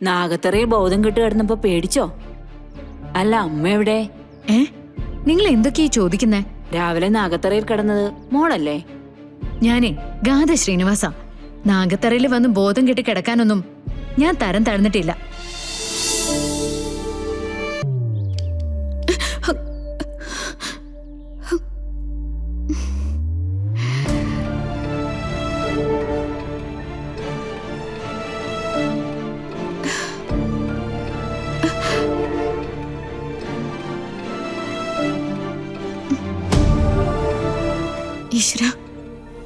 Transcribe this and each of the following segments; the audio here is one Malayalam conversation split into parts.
നാഗത്തറയിൽ ബോധം കെട്ട് കിടന്നപ്പോ പേടിച്ചോ? അല്ല, അമ്മ എവിടെ? നിങ്ങൾ എന്തൊക്കെയാ ചോദിക്കുന്നേ? രാവിലെ നാഗത്തറയിൽ കിടന്നത് മോളല്ലേ? ഞാനേ ഗാഥ ശ്രീനിവാസ. നാഗത്തറയിൽ വന്ന് ബോധം കെട്ടി കിടക്കാനൊന്നും ഞാൻ തരം താഴ്ന്നിട്ടില്ല. ഈശ്വര,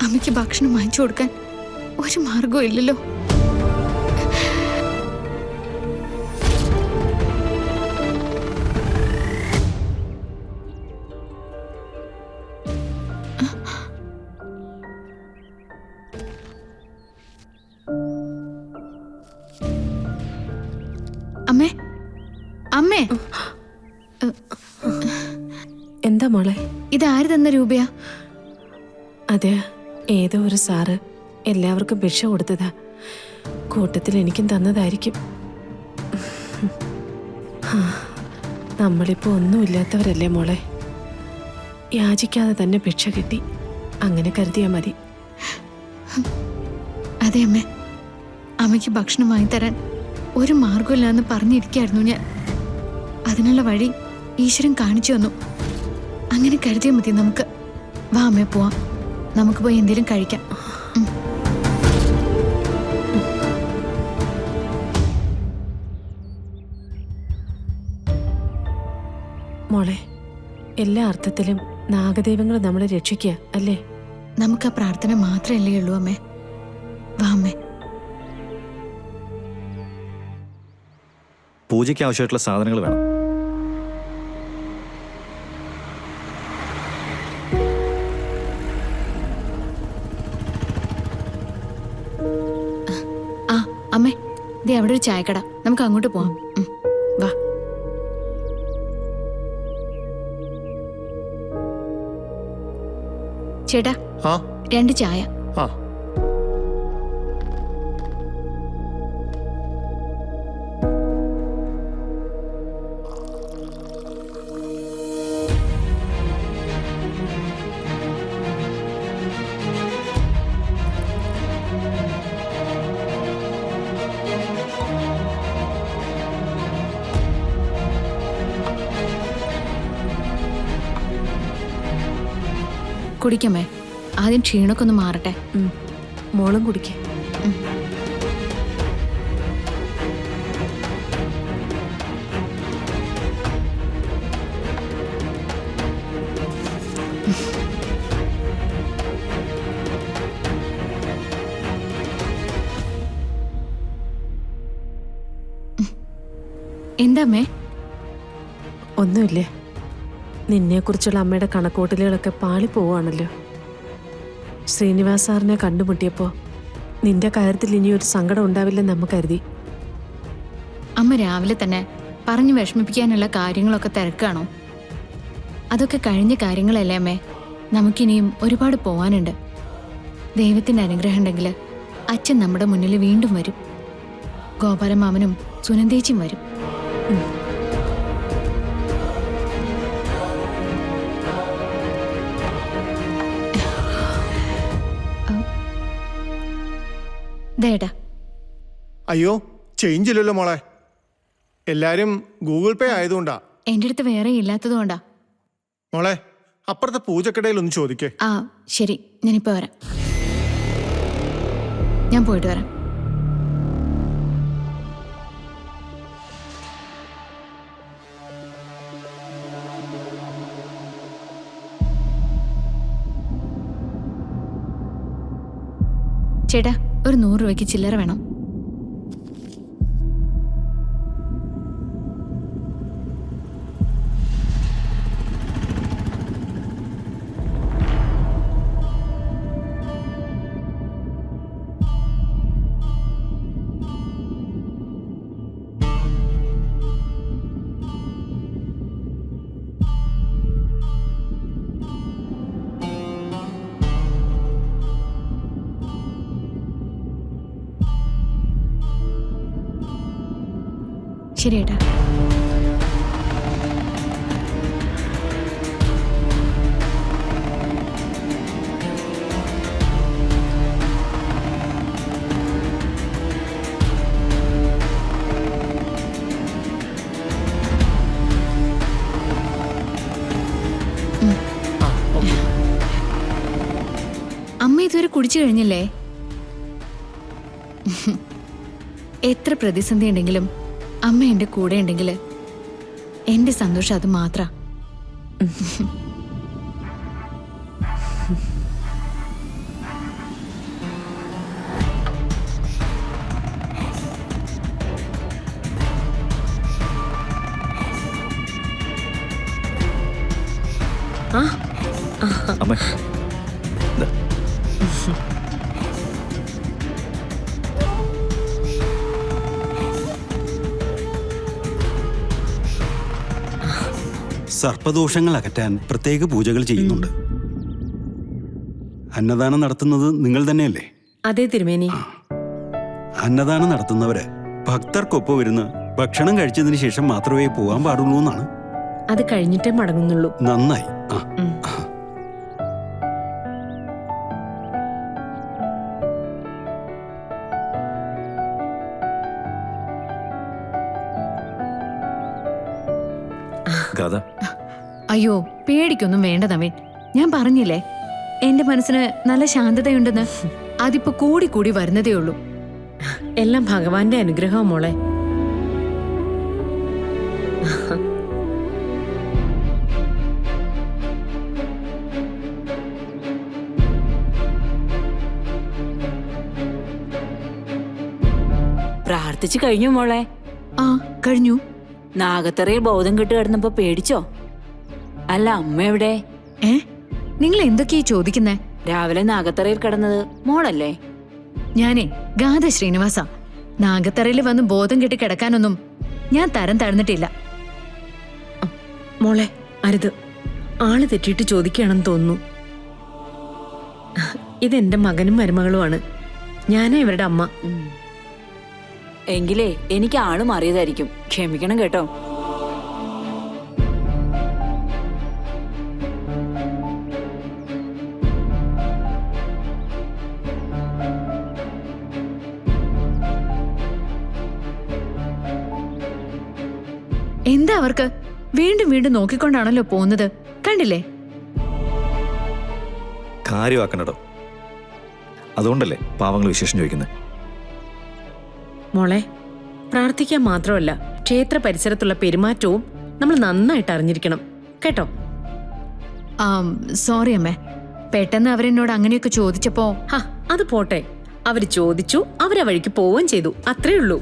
അമ്മയ്ക്ക് ഭക്ഷണം വാങ്ങിച്ചു കൊടുക്കാൻ ഒരു മാർഗവും ഇല്ലല്ലോ. അമ്മേ, അമ്മേ, എന്താ മോളെ? ഇതാര് തന്ന രൂപയാ? അതെ, ഏതോ ഒരു സാറ് എല്ലാവർക്കും ഭിക്ഷ കൊടുത്തതാ. കൂട്ടത്തിൽ എനിക്കും തന്നതായിരിക്കും. നമ്മളിപ്പോ ഒന്നുമില്ലാത്തവരല്ലേ മോളെ. യാചിക്കാതെ തന്നെ ഭിക്ഷ കിട്ടി, അങ്ങനെ കരുതിയാ മതി. അതെ അമ്മേ, അമ്മയ്ക്ക് ഭക്ഷണം വാങ്ങിത്തരാൻ ഒരു മാർഗമില്ലാന്ന് പറഞ്ഞിരിക്കായിരുന്നു ഞാൻ. അതിനുള്ള വഴി ഈശ്വരൻ കാണിച്ചു തന്നു. അങ്ങനെ കരുതിയാൽ മതി നമുക്ക്. വാ അമ്മേ, പോവാം. നമുക്ക് പോയി എന്തെങ്കിലും കഴിക്കാം. മോളെ, എല്ലാ അർത്ഥത്തിലും നാഗദൈവങ്ങൾ നമ്മളെ രക്ഷിക്കുക അല്ലേ? നമുക്ക് ആ പ്രാർത്ഥന മാത്രമല്ലേ ഉള്ളൂ അമ്മേ. വാ അമ്മേ. പൂജയ്ക്ക് ആവശ്യമായിട്ടുള്ള സാധനങ്ങൾ വേണം. ആ അമ്മേ, ദേ അവിടെ ഒരു ചായക്കട, നമുക്ക് അങ്ങോട്ട് പോവാം. വാ. ചേട്ടാ, 2 ചായ. കുടിക്കമ്മേ, ആദ്യം ക്ഷീണമൊക്കെ ഒന്ന് മാറട്ടെ. മോളും കുടിക്കേ. എന്താ അമ്മേ? ഒന്നുമില്ലേ, നിന്നെക്കുറിച്ചുള്ള അമ്മയുടെ കണക്കൂട്ടലുകളൊക്കെ പാളിപ്പോവാണല്ലോ. ശ്രീനിവാസ് സാറിനെ കണ്ടുമുട്ടിയപ്പോൾ നിന്റെ കാര്യത്തിൽ ഇനിയൊരു സങ്കടം ഉണ്ടാവില്ലെന്ന് നമ്മ കരുതി. അമ്മ രാവിലെ തന്നെ പറഞ്ഞു വിഷമിപ്പിക്കാനുള്ള കാര്യങ്ങളൊക്കെ തിരക്കാണോ? അതൊക്കെ കഴിഞ്ഞ കാര്യങ്ങളല്ലേ അമ്മേ. നമുക്കിനിയും ഒരുപാട് പോവാനുണ്ട്. ദൈവത്തിൻ്റെ അനുഗ്രഹം ഉണ്ടെങ്കിൽ അച്ഛൻ നമ്മുടെ മുന്നിൽ വീണ്ടും വരും. ഗോപാലമാമനും സുനന്ദേച്ചിയും വരും. ദേടാ. അയ്യോ, ചേഞ്ച് ഇല്ലല്ലോ മോളെ. എല്ലാരും ഗൂഗിൾ പേ ആയതുകൊണ്ടാ. എൻ്റെ അടുത്ത് വേറെ ഇല്ലാത്തതുകൊണ്ടാ. മോളെ, അപ്പുറത്തെ പൂജക്കടയിൽ ഒന്ന് ചോദിക്കേ. ആ ശരി, ഞാനിപ്പോ വരാം. ഞാൻ പോയിട്ട് വരാം. ചേട്ടാ, ഒരു 100 രൂപയ്ക്ക് ചില്ലറ വേണം. ശരി ഏട്ടാ. അമ്മ ഇതുവരെ കുടിച്ചു കഴിഞ്ഞില്ലേ? എത്ര പ്രതിസന്ധി ഉണ്ടെങ്കിലും അമ്മ എന്റെ കൂടെ ഉണ്ടെങ്കിൽ എന്റെ സന്തോഷം അത് മാത്ര. അമ്മ ദാ. സർപ്പദോഷങ്ങൾ അകറ്റാൻ പ്രത്യേക പൂജകൾ ചെയ്യുന്നുണ്ട്. അന്നദാനം നടത്തുന്നത് നിങ്ങൾ തന്നെയല്ലേ? അതേ തിരുമേനി. അന്നദാനം നടത്തുന്നവര് ഭക്തർക്കൊപ്പം ഇരുന്ന് ഭക്ഷണം കഴിച്ചതിന് ശേഷം മാത്രമേ പോകാൻ പാടുള്ളൂ എന്നാണ്. അത് കഴിഞ്ഞിട്ടേ മടങ്ങുന്നുള്ളൂ. നന്നായി. ആ ഗാഥ, അയ്യോ പേടിക്കൊന്നും വേണ്ട നവീൻ. ഞാൻ പറഞ്ഞില്ലേ എന്റെ മനസ്സിന് നല്ല ശാന്തതയുണ്ടെന്ന്. അതിപ്പോ കൂടി കൂടി വരുന്നതേ ഉള്ളൂ. എല്ലാം ഭഗവാന്റെ അനുഗ്രഹം മോളെ. പ്രാർത്ഥിച്ചു കഴിഞ്ഞു മോളെ? ആ കഴിഞ്ഞു. നാഗത്തറയിൽ ബോധം കെട്ട് കിടന്നപ്പോ പേടിച്ചോ? അല്ല അമ്മ എവിടെ? നിങ്ങൾ എന്തൊക്കെയാ ചോദിക്കുന്നേ? രാവിലെ നാഗത്തറയിൽ കിടന്നത് മോളല്ലേ? ഞാനേ ഗാഥ ശ്രീനിവാസ. നാഗത്തറയിൽ വന്ന് ബോധം കെട്ടി കിടക്കാനൊന്നും ഞാൻ തരം താഴ്ന്നിട്ടില്ല. മോളെ അരുത്. ആള് തെറ്റിയിട്ട് ചോദിക്കുകയാണെന്ന് തോന്നുന്നു. ഇതെന്റെ മകനും മരുമകളുമാണ്. ഞാനാ ഇവരുടെ അമ്മ. എങ്കിലേ എനിക്ക് ആള് മാറിയതായിരിക്കും. ക്ഷമിക്കണം കേട്ടോ. എന്താ അവർക്ക്? വീണ്ടും വീണ്ടും നോക്കിക്കൊണ്ടാണല്ലോ പോകുന്നത്. കണ്ടില്ലേ? കാര്യമാക്കണടോ. അതുകൊണ്ടല്ലേ പാവങ്ങൾ വിശേഷം ചോദിക്കുന്നത്. മോളെ പ്രാർത്ഥിക്കാൻ മാത്രമല്ല, ക്ഷേത്ര പരിസരത്തുള്ള പെരുമാറ്റവും നമ്മൾ നന്നായിട്ട് അറിഞ്ഞിരിക്കണം കേട്ടോ. സോറി അമ്മേ. പെട്ടെന്ന് അവരെന്നോട് അങ്ങനെയൊക്കെ ചോദിച്ചപ്പോ. അത് പോട്ടെ, അവര് ചോദിച്ചു, അവരെ വഴിക്ക് പോവുകയും ചെയ്തു. അത്രേ ഉള്ളൂ.